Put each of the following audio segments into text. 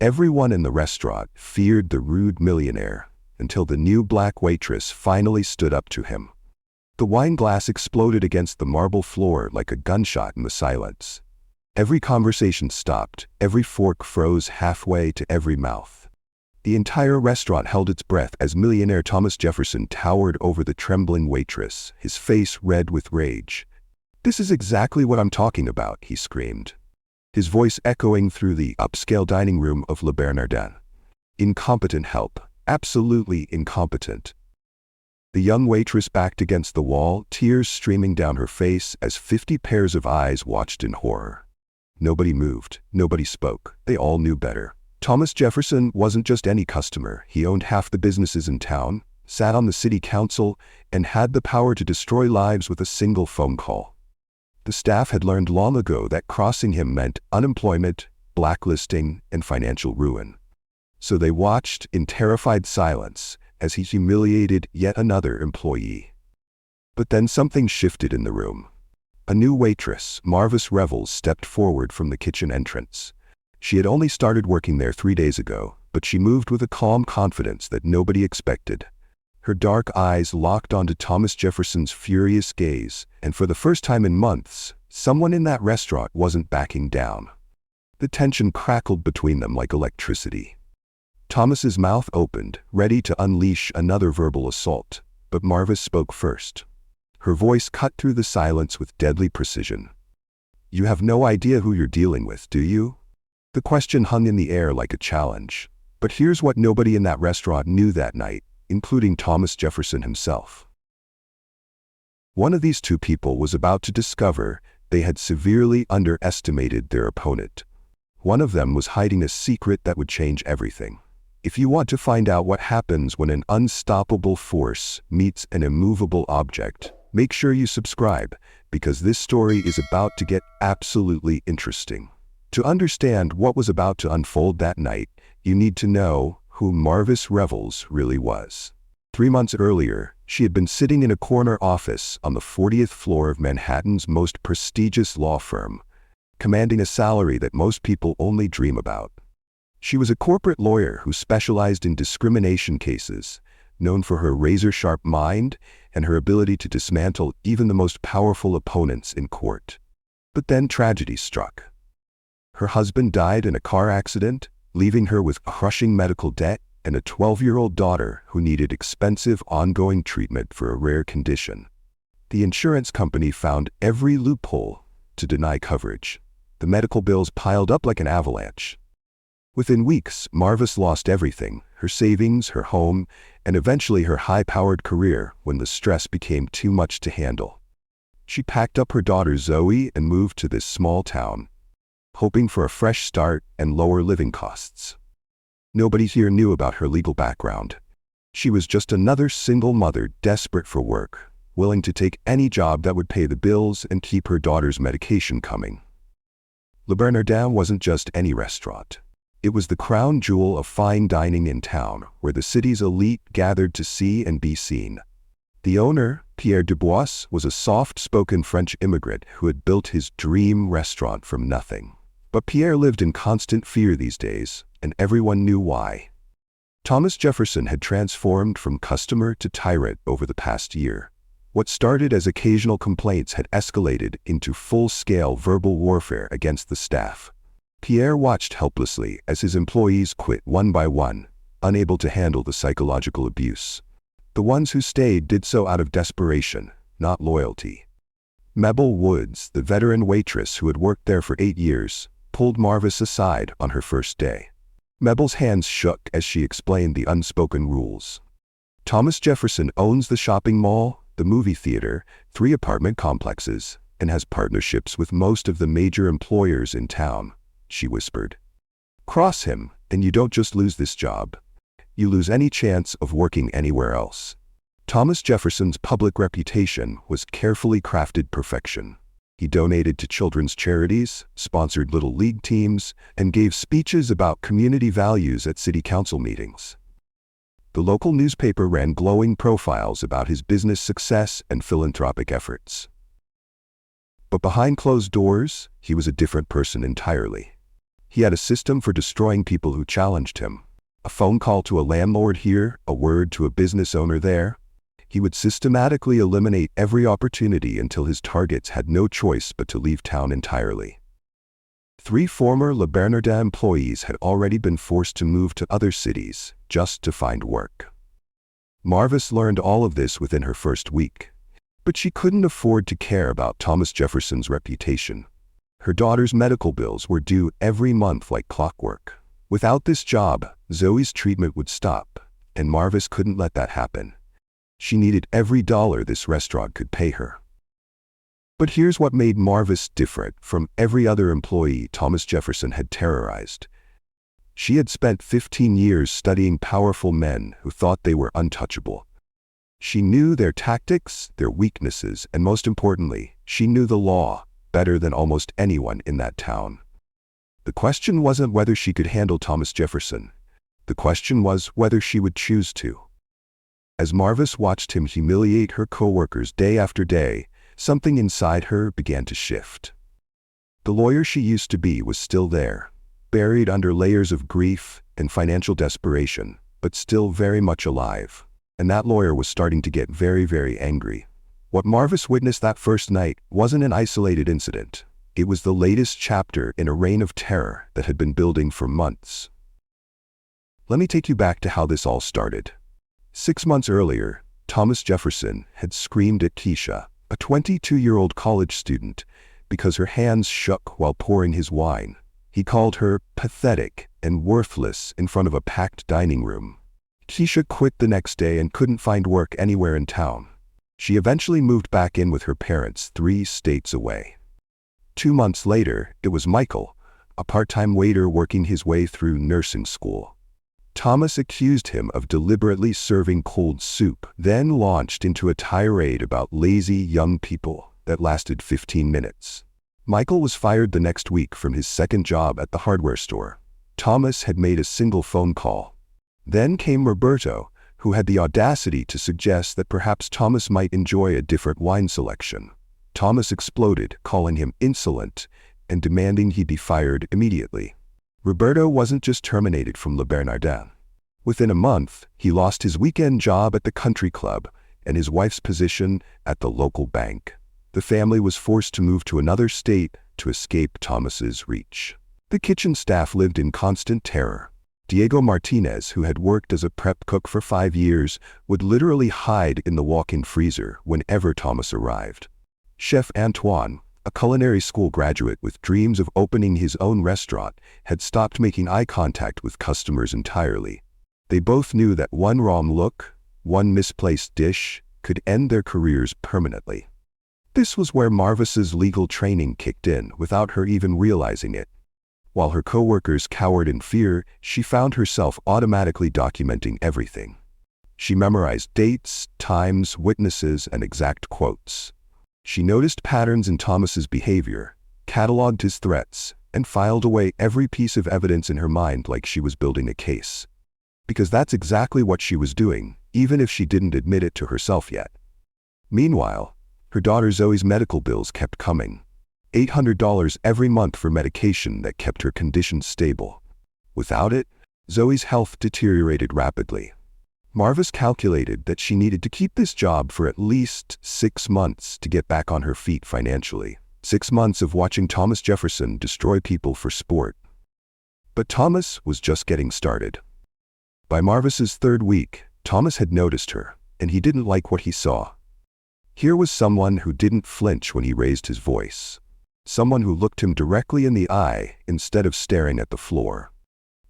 Everyone in the restaurant feared the rude millionaire until the new black waitress finally stood up to him. The wine glass exploded against the marble floor like a gunshot in the silence. Every conversation stopped, every fork froze halfway to every mouth. The entire restaurant held its breath as millionaire Thomas Jefferson towered over the trembling waitress, his face red with rage. "This is exactly what I'm talking about," he screamed, his voice echoing through the upscale dining room of Le Bernardin. "Incompetent help, absolutely incompetent." The young waitress backed against the wall, tears streaming down her face as 50 pairs of eyes watched in horror. Nobody moved, nobody spoke, they all knew better. Thomas Jefferson wasn't just any customer. He owned half the businesses in town, sat on the city council, and had the power to destroy lives with a single phone call. The staff had learned long ago that crossing him meant unemployment, blacklisting, and financial ruin. So they watched in terrified silence as he humiliated yet another employee. But then something shifted in the room. A new waitress, Marvis Revels, stepped forward from the kitchen entrance. She had only started working there 3 days ago, but she moved with a calm confidence that nobody expected. Her dark eyes locked onto Thomas Jefferson's furious gaze, and for the first time in months, someone in that restaurant wasn't backing down. The tension crackled between them like electricity. Thomas's mouth opened, ready to unleash another verbal assault, but Marvis spoke first. Her voice cut through the silence with deadly precision. "You have no idea who you're dealing with, do you?" The question hung in the air like a challenge. But here's what nobody in that restaurant knew that night, including Thomas Jefferson himself. One of these two people was about to discover they had severely underestimated their opponent. One of them was hiding a secret that would change everything. If you want to find out what happens when an unstoppable force meets an immovable object, make sure you subscribe, because this story is about to get absolutely interesting. To understand what was about to unfold that night, you need to know who Marvis Revels really was. 3 months earlier, she had been sitting in a corner office on the 40th floor of Manhattan's most prestigious law firm, commanding a salary that most people only dream about. She was a corporate lawyer who specialized in discrimination cases, known for her razor-sharp mind and her ability to dismantle even the most powerful opponents in court. But then tragedy struck. Her husband died in a car accident, leaving her with crushing medical debt and a 12-year-old daughter who needed expensive ongoing treatment for a rare condition. The insurance company found every loophole to deny coverage. The medical bills piled up like an avalanche. Within weeks, Marvis lost everything, her savings, her home, and eventually her high-powered career when the stress became too much to handle. She packed up her daughter Zoe and moved to this small town, hoping for a fresh start and lower living costs. Nobody here knew about her legal background. She was just another single mother desperate for work, willing to take any job that would pay the bills and keep her daughter's medication coming. Le Bernardin wasn't just any restaurant. It was the crown jewel of fine dining in town, where the city's elite gathered to see and be seen. The owner, Pierre Dubois, was a soft-spoken French immigrant who had built his dream restaurant from nothing. But Pierre lived in constant fear these days, and everyone knew why. Thomas Jefferson had transformed from customer to tyrant over the past year. What started as occasional complaints had escalated into full-scale verbal warfare against the staff. Pierre watched helplessly as his employees quit one by one, unable to handle the psychological abuse. The ones who stayed did so out of desperation, not loyalty. Mabel Woods, the veteran waitress who had worked there for 8 years, pulled Marvis aside on her first day. Mabel's hands shook as she explained the unspoken rules. Thomas Jefferson owns the shopping mall, the movie theater, 3 apartment complexes, and has partnerships with most of the major employers in town, she whispered. Cross him, and you don't just lose this job. You lose any chance of working anywhere else. Thomas Jefferson's public reputation was carefully crafted perfection. He donated to children's charities, sponsored little league teams, and gave speeches about community values at city council meetings. The local newspaper ran glowing profiles about his business success and philanthropic efforts. But behind closed doors, he was a different person entirely. He had a system for destroying people who challenged him. A phone call to a landlord here, a word to a business owner there. He would systematically eliminate every opportunity until his targets had no choice but to leave town entirely. 3 former Le Bernardin employees had already been forced to move to other cities just to find work. Marvis learned all of this within her first week, but she couldn't afford to care about Thomas Jefferson's reputation. Her daughter's medical bills were due every month like clockwork. Without this job, Zoe's treatment would stop, and Marvis couldn't let that happen. She needed every dollar this restaurant could pay her. But here's what made Marvis different from every other employee Thomas Jefferson had terrorized. She had spent 15 years studying powerful men who thought they were untouchable. She knew their tactics, their weaknesses, and most importantly, she knew the law better than almost anyone in that town. The question wasn't whether she could handle Thomas Jefferson. The question was whether she would choose to. As Marvis watched him humiliate her coworkers day after day, something inside her began to shift. The lawyer she used to be was still there, buried under layers of grief and financial desperation, but still very much alive. And that lawyer was starting to get very, very angry. What Marvis witnessed that first night wasn't an isolated incident. It was the latest chapter in a reign of terror that had been building for months. Let me take you back to how this all started. 6 months earlier, Thomas Jefferson had screamed at Keisha, a 22-year-old college student, because her hands shook while pouring his wine. He called her pathetic and worthless in front of a packed dining room. Keisha quit the next day and couldn't find work anywhere in town. She eventually moved back in with her parents 3 states away. 2 months later, it was Michael, a part-time waiter working his way through nursing school. Thomas accused him of deliberately serving cold soup, then launched into a tirade about lazy young people that lasted 15 minutes. Michael was fired the next week from his second job at the hardware store. Thomas had made a single phone call. Then came Roberto, who had the audacity to suggest that perhaps Thomas might enjoy a different wine selection. Thomas exploded, calling him insolent and demanding he be fired immediately. Roberto wasn't just terminated from Le Bernardin. Within a month, he lost his weekend job at the country club and his wife's position at the local bank. The family was forced to move to another state to escape Thomas's reach. The kitchen staff lived in constant terror. Diego Martinez, who had worked as a prep cook for 5 years, would literally hide in the walk-in freezer whenever Thomas arrived. Chef Antoine, a culinary school graduate with dreams of opening his own restaurant, had stopped making eye contact with customers entirely. They both knew that one wrong look, one misplaced dish, could end their careers permanently. This was where Marvis's legal training kicked in without her even realizing it. While her coworkers cowered in fear, she found herself automatically documenting everything. She memorized dates, times, witnesses, and exact quotes. She noticed patterns in Thomas's behavior, cataloged his threats, and filed away every piece of evidence in her mind like she was building a case. Because that's exactly what she was doing, even if she didn't admit it to herself yet. Meanwhile, her daughter Zoe's medical bills kept coming. $800 every month for medication that kept her condition stable. Without it, Zoe's health deteriorated rapidly. Marvis calculated that she needed to keep this job for at least 6 months to get back on her feet financially. 6 months of watching Thomas Jefferson destroy people for sport. But Thomas was just getting started. By Marvis's 3rd week, Thomas had noticed her, and he didn't like what he saw. Here was someone who didn't flinch when he raised his voice. Someone who looked him directly in the eye instead of staring at the floor.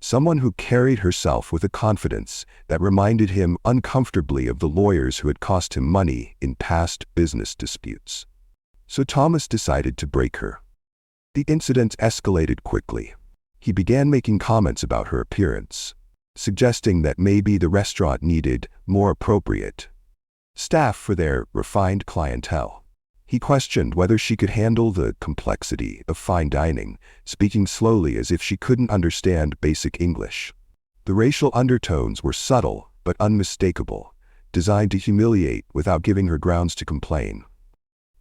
Someone who carried herself with a confidence that reminded him uncomfortably of the lawyers who had cost him money in past business disputes. So Thomas decided to break her. The incident escalated quickly. He began making comments about her appearance, suggesting that maybe the restaurant needed more appropriate staff for their refined clientele. He questioned whether she could handle the complexity of fine dining, speaking slowly as if she couldn't understand basic English. The racial undertones were subtle but unmistakable, designed to humiliate without giving her grounds to complain.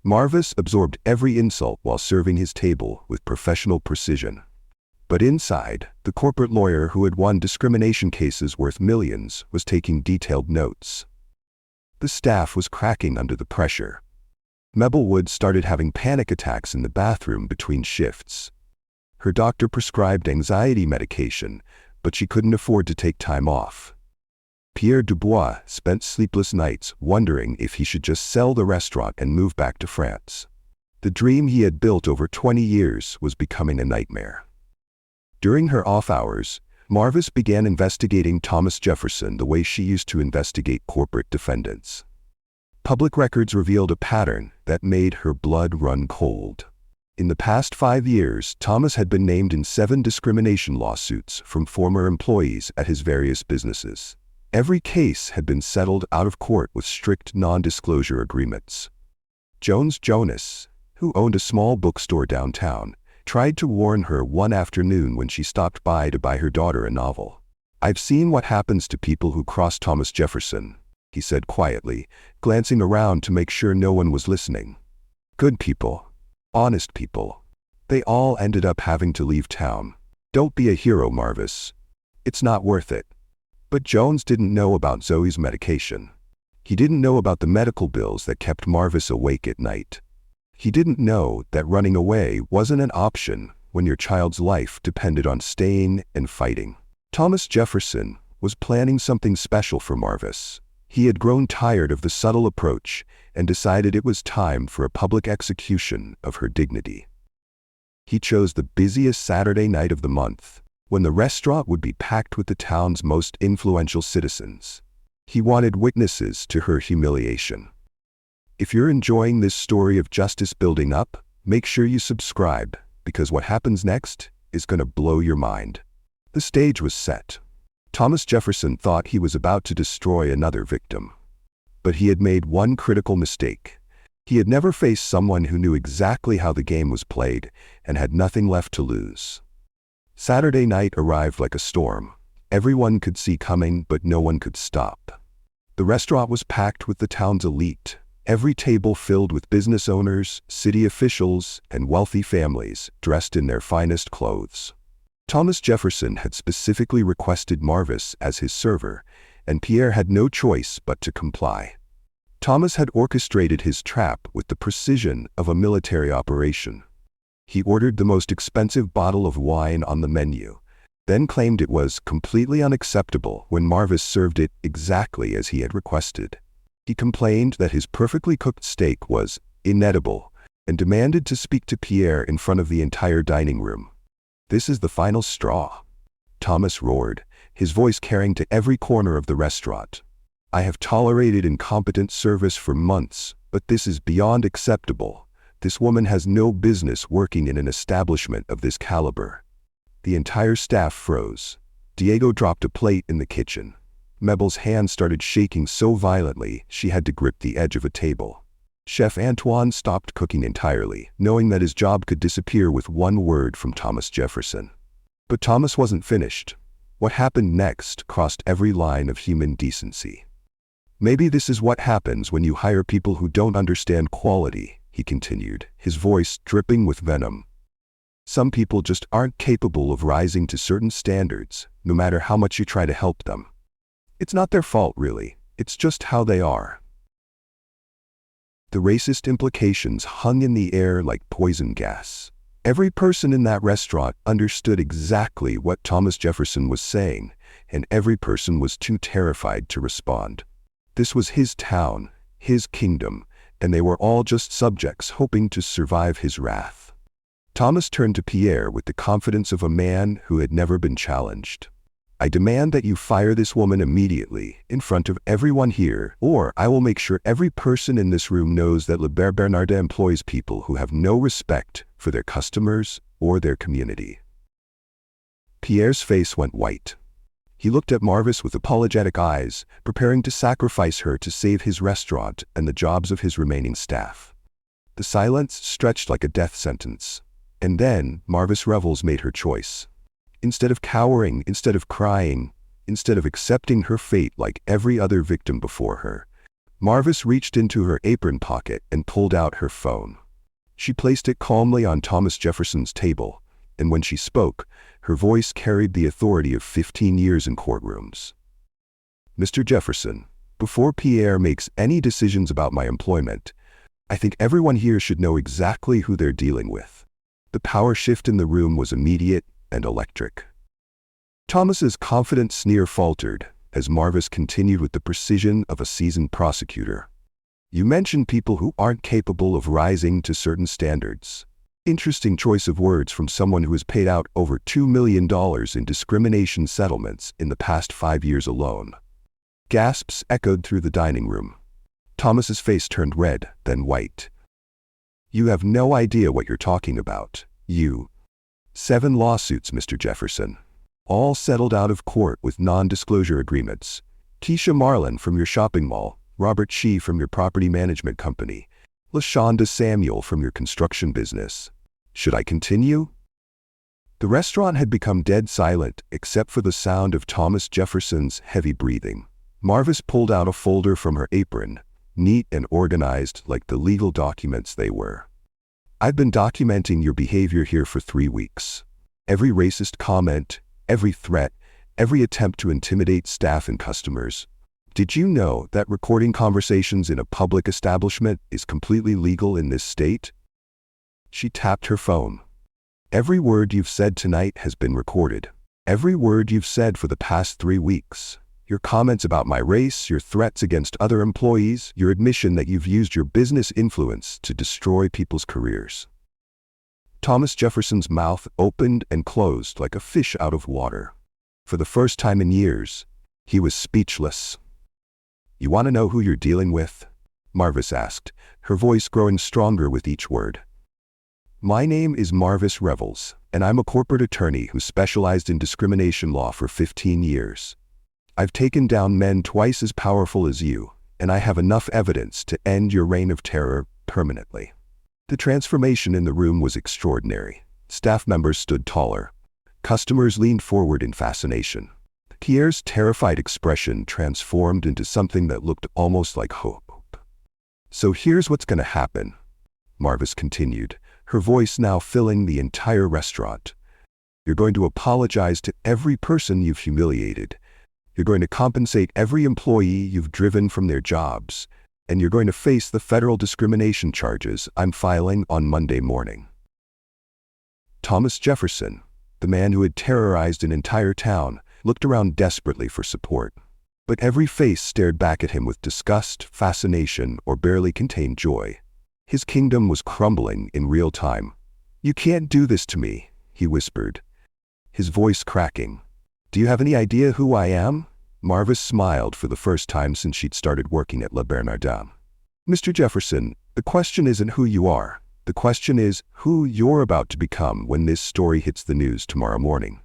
Marvis absorbed every insult while serving his table with professional precision. But inside, the corporate lawyer who had won discrimination cases worth millions was taking detailed notes. The staff was cracking under the pressure. Mabel Wood started having panic attacks in the bathroom between shifts. Her doctor prescribed anxiety medication, but she couldn't afford to take time off. Pierre Dubois spent sleepless nights wondering if he should just sell the restaurant and move back to France. The dream he had built over 20 years was becoming a nightmare. During her off hours, Marvis began investigating Thomas Jefferson the way she used to investigate corporate defendants. Public records revealed a pattern that made her blood run cold. In the past 5 years, Thomas had been named in 7 discrimination lawsuits from former employees at his various businesses. Every case had been settled out of court with strict non-disclosure agreements. Jonas, who owned a small bookstore downtown, tried to warn her one afternoon when she stopped by to buy her daughter a novel. "I've seen what happens to people who cross Thomas Jefferson," he said quietly, glancing around to make sure no one was listening. "Good people. Honest people. They all ended up having to leave town. Don't be a hero, Marvis. It's not worth it." But Jones didn't know about Zoe's medication. He didn't know about the medical bills that kept Marvis awake at night. He didn't know that running away wasn't an option when your child's life depended on staying and fighting. Thomas Jefferson was planning something special for Marvis. He had grown tired of the subtle approach and decided it was time for a public execution of her dignity. He chose the busiest Saturday night of the month, when the restaurant would be packed with the town's most influential citizens. He wanted witnesses to her humiliation. If you're enjoying this story of justice building up, make sure you subscribe, because what happens next is going to blow your mind. The stage was set. Thomas Jefferson thought he was about to destroy another victim. But he had made one critical mistake. He had never faced someone who knew exactly how the game was played and had nothing left to lose. Saturday night arrived like a storm. Everyone could see coming, but no one could stop. The restaurant was packed with the town's elite, every table filled with business owners, city officials, and wealthy families dressed in their finest clothes. Thomas Jefferson had specifically requested Marvis as his server, and Pierre had no choice but to comply. Thomas had orchestrated his trap with the precision of a military operation. He ordered the most expensive bottle of wine on the menu, then claimed it was completely unacceptable when Marvis served it exactly as he had requested. He complained that his perfectly cooked steak was inedible and demanded to speak to Pierre in front of the entire dining room. "This is the final straw," Thomas roared, his voice carrying to every corner of the restaurant. "I have tolerated incompetent service for months, but this is beyond acceptable. This woman has no business working in an establishment of this caliber." The entire staff froze. Diego dropped a plate in the kitchen. Mabel's hand started shaking so violently she had to grip the edge of a table. Chef Antoine stopped cooking entirely, knowing that his job could disappear with one word from Thomas Jefferson. But Thomas wasn't finished. What happened next crossed every line of human decency. "Maybe this is what happens when you hire people who don't understand quality," he continued, his voice dripping with venom. "Some people just aren't capable of rising to certain standards, no matter how much you try to help them. It's not their fault, really. It's just how they are." The racist implications hung in the air like poison gas. Every person in that restaurant understood exactly what Thomas Jefferson was saying, and every person was too terrified to respond. This was his town, his kingdom, and they were all just subjects hoping to survive his wrath. Thomas turned to Pierre with the confidence of a man who had never been challenged. "I demand that you fire this woman immediately, in front of everyone here, or I will make sure every person in this room knows that Le Bar Bernardin employs people who have no respect for their customers or their community." Pierre's face went white. He looked at Marvis with apologetic eyes, preparing to sacrifice her to save his restaurant and the jobs of his remaining staff. The silence stretched like a death sentence. And then Marvis Revels made her choice. Instead of cowering, instead of crying, instead of accepting her fate like every other victim before her, Marvis reached into her apron pocket and pulled out her phone. She placed it calmly on Thomas Jefferson's table, and when she spoke, Her voice carried the authority of 15 years in courtrooms. "Mr. Jefferson, before Pierre makes any decisions about my employment, I think everyone here should know exactly who they're dealing with." The power shift in the room was immediate and electric. Thomas's confident sneer faltered as Marvis continued with the precision of a seasoned prosecutor. "You mentioned people who aren't capable of rising to certain standards." Interesting choice of words from someone who has paid out over $2 million in discrimination settlements in the past 5 years alone. Gasps echoed through the dining room. Thomas's face turned red, then white. "You have no idea what you're talking about. 7 lawsuits, Mr. Jefferson. All settled out of court with non-disclosure agreements. Keisha Marlin from your shopping mall, Robert Shee from your property management company, LaShonda Samuel from your construction business. Should I continue?" The restaurant had become dead silent except for the sound of Thomas Jefferson's heavy breathing. Marvis pulled out a folder from her apron, neat and organized like the legal documents they were. "I've been documenting your behavior here for 3 weeks. Every racist comment, every threat, every attempt to intimidate staff and customers. Did you know that recording conversations in a public establishment is completely legal in this state?" She tapped her phone. "Every word you've said tonight has been recorded. Every word you've said for the past 3 weeks. Your comments about my race, your threats against other employees, your admission that you've used your business influence to destroy people's careers." Thomas Jefferson's mouth opened and closed like a fish out of water. For the first time in years, he was speechless. "You want to know who you're dealing with?" Marvis asked, her voice growing stronger with each word. "My name is Marvis Revels, and I'm a corporate attorney who specialized in discrimination law for 15 years. I've taken down men twice as powerful as you, and I have enough evidence to end your reign of terror permanently." The transformation in the room was extraordinary. Staff members stood taller. Customers leaned forward in fascination. Pierre's terrified expression transformed into something that looked almost like hope. "So here's what's going to happen," Marvis continued, her voice now filling the entire restaurant. "You're going to apologize to every person you've humiliated. You're going to compensate every employee you've driven from their jobs, and you're going to face the federal discrimination charges I'm filing on Monday morning." Thomas Jefferson, the man who had terrorized an entire town, looked around desperately for support. But every face stared back at him with disgust, fascination, or barely contained joy. His kingdom was crumbling in real time. "You can't do this to me," he whispered, his voice cracking. "Do you have any idea who I am?" Marvis smiled for the first time since she'd started working at Le Bernardin. "Mr. Jefferson, the question isn't who you are. The question is who you're about to become when this story hits the news tomorrow morning."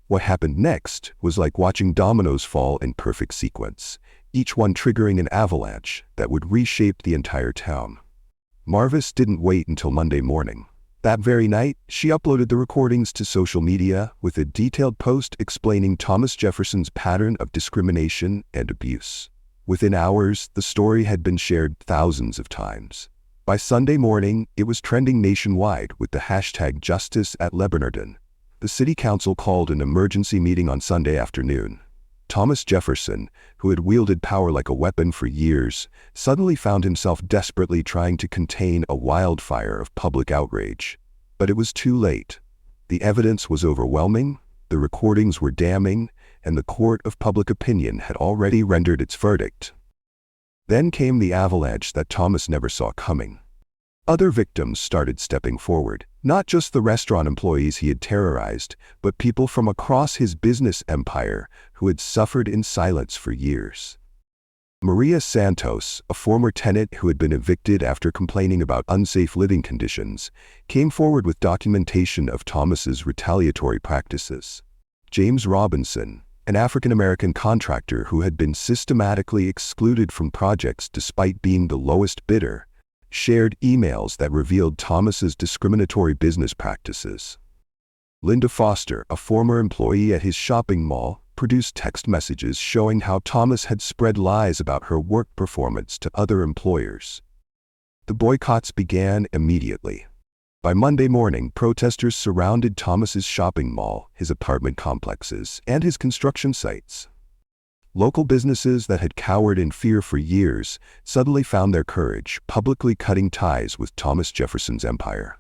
What happened next was like watching dominoes fall in perfect sequence, each one triggering an avalanche that would reshape the entire town. Marvis didn't wait until Monday morning. That very night, she uploaded the recordings to social media with a detailed post explaining Thomas Jefferson's pattern of discrimination and abuse. Within hours, the story had been shared thousands of times. By Sunday morning, it was trending nationwide with the hashtag #JusticeAtLeBernardin. The city council called an emergency meeting on Sunday afternoon. Thomas Jefferson, who had wielded power like a weapon for years, suddenly found himself desperately trying to contain a wildfire of public outrage. But it was too late. The evidence was overwhelming, the recordings were damning, and the court of public opinion had already rendered its verdict. Then came the avalanche that Thomas never saw coming. Other victims started stepping forward, not just the restaurant employees he had terrorized, but people from across his business empire who had suffered in silence for years. Maria Santos, a former tenant who had been evicted after complaining about unsafe living conditions, came forward with documentation of Thomas's retaliatory practices. James Robinson, an African-American contractor who had been systematically excluded from projects despite being the lowest bidder, shared emails that revealed Thomas's discriminatory business practices. Linda Foster, a former employee at his shopping mall, produced text messages showing how Thomas had spread lies about her work performance to other employers. The boycotts began immediately. By Monday morning, protesters surrounded Thomas's shopping mall, his apartment complexes, and his construction sites. Local businesses that had cowered in fear for years suddenly found their courage, publicly cutting ties with Thomas Jefferson's empire.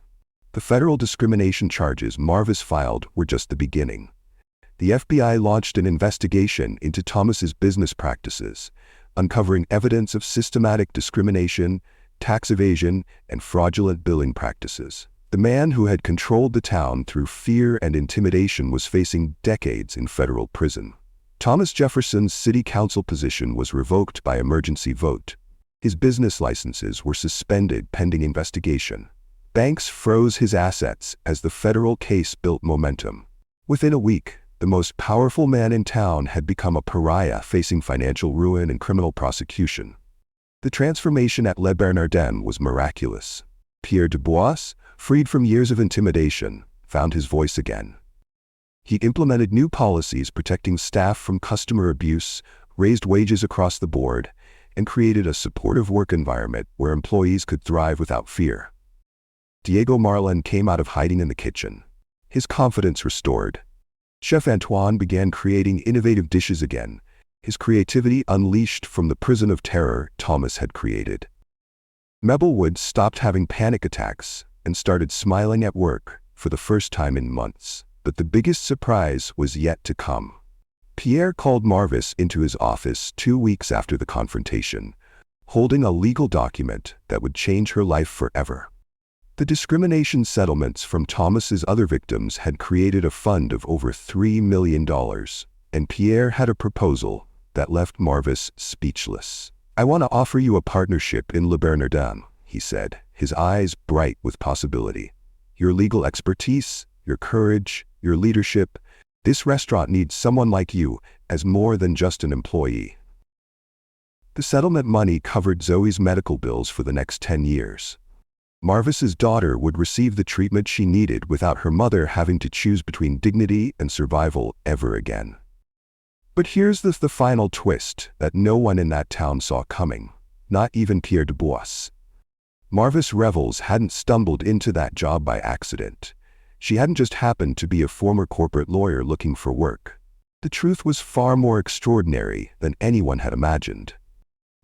The federal discrimination charges Marvis filed were just the beginning. The FBI launched an investigation into Thomas's business practices, uncovering evidence of systematic discrimination, tax evasion, and fraudulent billing practices. The man who had controlled the town through fear and intimidation was facing decades in federal prison. Thomas Jefferson's city council position was revoked by emergency vote. His business licenses were suspended pending investigation. Banks froze his assets as the federal case built momentum. Within a week, the most powerful man in town had become a pariah facing financial ruin and criminal prosecution. The transformation at Le Bernardin was miraculous. Pierre Dubois, freed from years of intimidation, found his voice again. He implemented new policies protecting staff from customer abuse, raised wages across the board, and created a supportive work environment where employees could thrive without fear. Diego Marlin came out of hiding in the kitchen. His confidence restored. Chef Antoine began creating innovative dishes again, his creativity unleashed from the prison of terror Thomas had created. Mabelwood stopped having panic attacks and started smiling at work for the first time in months. But the biggest surprise was yet to come. Pierre called Marvis into his office 2 weeks after the confrontation, holding a legal document that would change her life forever. The discrimination settlements from Thomas's other victims had created a fund of over $3 million, and Pierre had a proposal that left Marvis speechless. "I want to offer you a partnership in Le Bernardin," he said, his eyes bright with possibility. "Your legal expertise, your courage, your leadership. This restaurant needs someone like you as more than just an employee." The settlement money covered Zoe's medical bills for the next 10 years. Marvis's daughter would receive the treatment she needed without her mother having to choose between dignity and survival ever again. But here's the final twist that no one in that town saw coming, not even Pierre Dubois. Marvis Revels hadn't stumbled into that job by accident. She hadn't just happened to be a former corporate lawyer looking for work. The truth was far more extraordinary than anyone had imagined.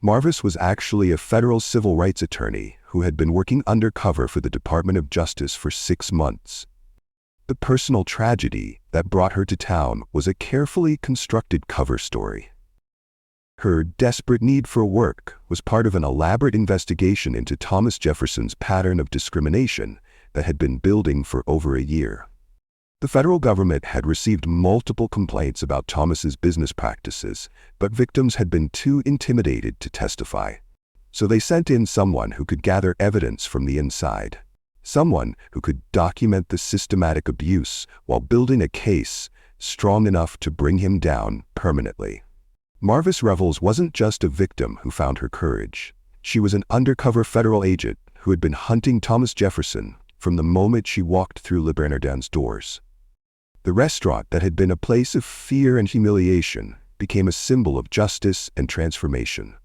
Marvis was actually a federal civil rights attorney who had been working undercover for the Department of Justice for 6 months. The personal tragedy that brought her to town was a carefully constructed cover story. Her desperate need for work was part of an elaborate investigation into Thomas Jefferson's pattern of discrimination that had been building for over a year. The federal government had received multiple complaints about Thomas's business practices, but victims had been too intimidated to testify. So they sent in someone who could gather evidence from the inside. Someone who could document the systematic abuse while building a case strong enough to bring him down permanently. Marvis Revels wasn't just a victim who found her courage. She was an undercover federal agent who had been hunting Thomas Jefferson from the moment she walked through Le Bernardin's doors. The restaurant that had been a place of fear and humiliation became a symbol of justice and transformation.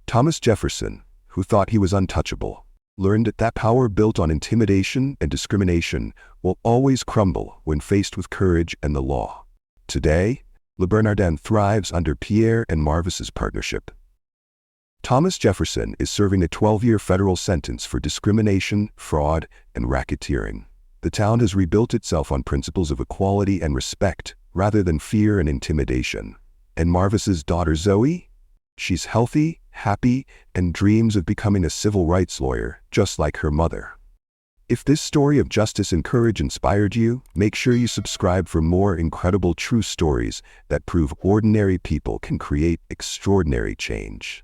Thomas Jefferson, who thought he was untouchable, learned that power built on intimidation and discrimination will always crumble when faced with courage and the law. Today, Le Bernardin thrives under Pierre and Marvis's partnership. Thomas Jefferson is serving a 12-year federal sentence for discrimination, fraud, and racketeering. The town has rebuilt itself on principles of equality and respect, rather than fear and intimidation. And Marvis's daughter Zoe? She's healthy, happy, and dreams of becoming a civil rights lawyer, just like her mother. If this story of justice and courage inspired you, make sure you subscribe for more incredible true stories that prove ordinary people can create extraordinary change.